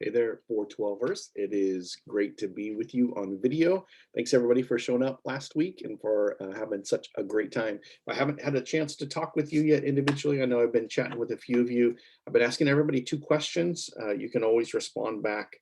Hey there, 412ers. It is great to be with you on video. Thanks everybody for showing up last week and for having such a great time. I haven't had a chance to talk with you yet individually. I know I've been chatting with a few of you. I've been asking everybody two questions. You can always respond back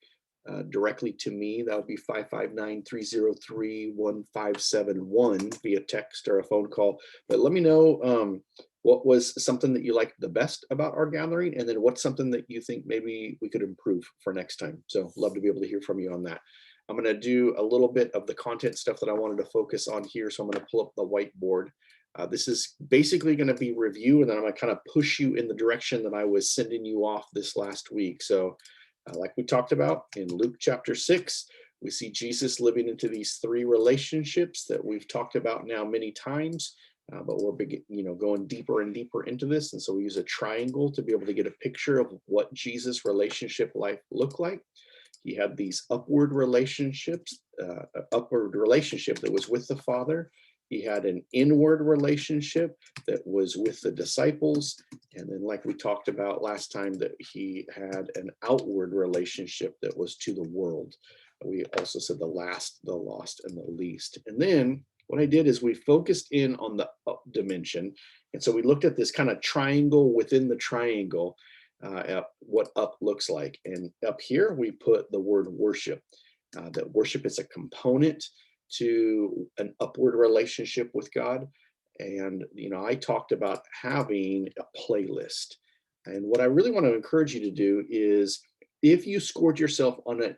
directly to me. That would be 559-303-1571 via text or a phone call. But let me know what was something that you liked the best about our gathering, and then what's something that you think maybe we could improve for next time. So love to be able to hear from you on that. I'm going to do a little bit of the content stuff that I wanted to focus on here. So I'm going to pull up the whiteboard. This is basically going to be review, and then I'm going to kind of push you in the direction that I was sending you off this last week. So like we talked about in Luke chapter 6, we see Jesus living into these three relationships that we've talked about now many times, but we're going deeper and deeper into this. And so we use a triangle to be able to get a picture of what Jesus' relationship life looked like. He had these upward relationships, upward relationship that was with the Father. He had an inward relationship that was with the disciples. And then, like we talked about last time, that he had an outward relationship that was to the world. We also said the last, the lost, and the least. And then what I did is we focused in on the up dimension. And so we looked at this kind of triangle within the triangle, at what up looks like. And up here, we put the word worship. That worship is a component to an upward relationship with God. And, I talked about having a playlist. And what I really want to encourage you to do is, if you scored yourself on a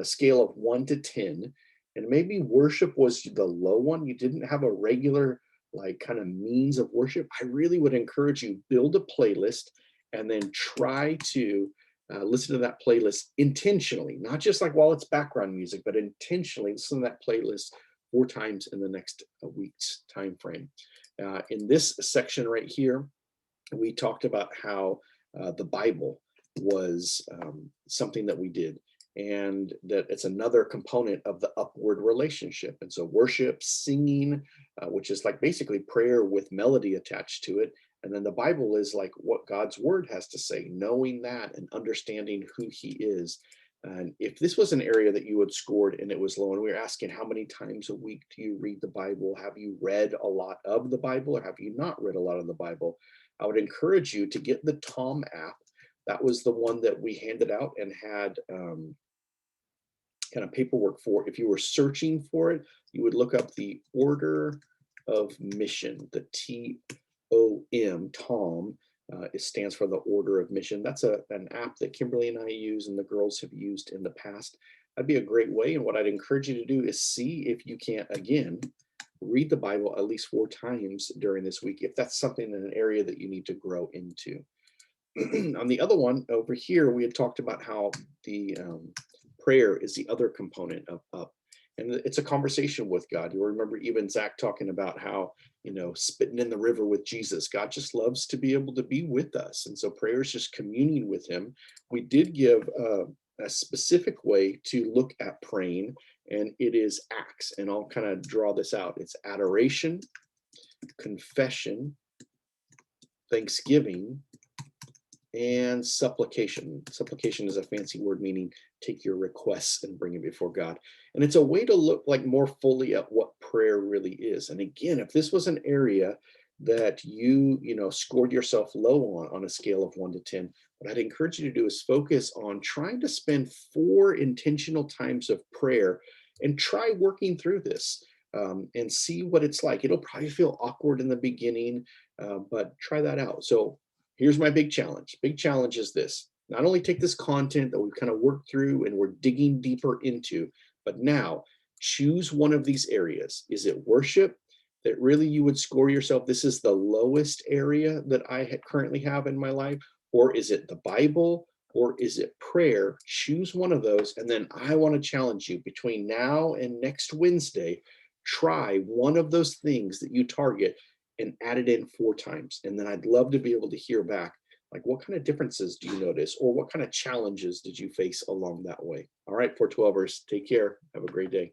scale of 1 to 10, and maybe worship was the low one, you didn't have a regular like kind of means of worship, I really would encourage you, build a playlist and then try to listen to that playlist intentionally, not just like while it's background music, but intentionally listen to that playlist 4 times in the next week's time frame. In this section right here, we talked about how the Bible was something that we did, and that it's another component of the upward relationship. And so worship, singing, which is like basically prayer with melody attached to it. And then the Bible is like what God's word has to say, knowing that and understanding who he is. And if this was an area that you had scored and it was low, and we were asking how many times a week do you read the Bible? Have you read a lot of the Bible, or have you not read a lot of the Bible? I would encourage you to get the Tom app. That was the one that we handed out and had kind of paperwork for. If you were searching for it, you would look up the Order of Mission, the TOM, Tom. It stands for the Order of Mission. That's an app that Kimberly and I use and the girls have used in the past. That'd be a great way. And what I'd encourage you to do is see if you can't, again, read the Bible at least 4 times during this week, if that's something in an area that you need to grow into. On the other one over here, we had talked about how the prayer is the other component of up. And it's a conversation with God. You'll remember even Zach talking about how, spitting in the river with Jesus, God just loves to be able to be with us. And so prayer is just communing with him. We did give a specific way to look at praying, and it is acts. And I'll kind of draw this out. It's adoration, confession, thanksgiving, and supplication. Supplication is a fancy word meaning take your requests and bring it before God. And it's a way to look like more fully at what prayer really is. And again, if this was an area that you scored yourself low on a scale of 1 to 10, what I'd encourage you to do is focus on trying to spend 4 intentional times of prayer and try working through this. And see what it's like. It'll probably feel awkward in the beginning, but try that out. So here's my big challenge. Big challenge is this: not only take this content that we've kind of worked through and we're digging deeper into, but now choose one of these areas. Is it worship that really you would score yourself? This is the lowest area that I currently have in my life. Or is it the Bible? Or is it prayer? Choose one of those. And then I want to challenge you between now and next Wednesday, try one of those things that you target and add it in 4 times. And then I'd love to be able to hear back, like, what kind of differences do you notice? Or what kind of challenges did you face along that way? All right, 412ers, take care. Have a great day.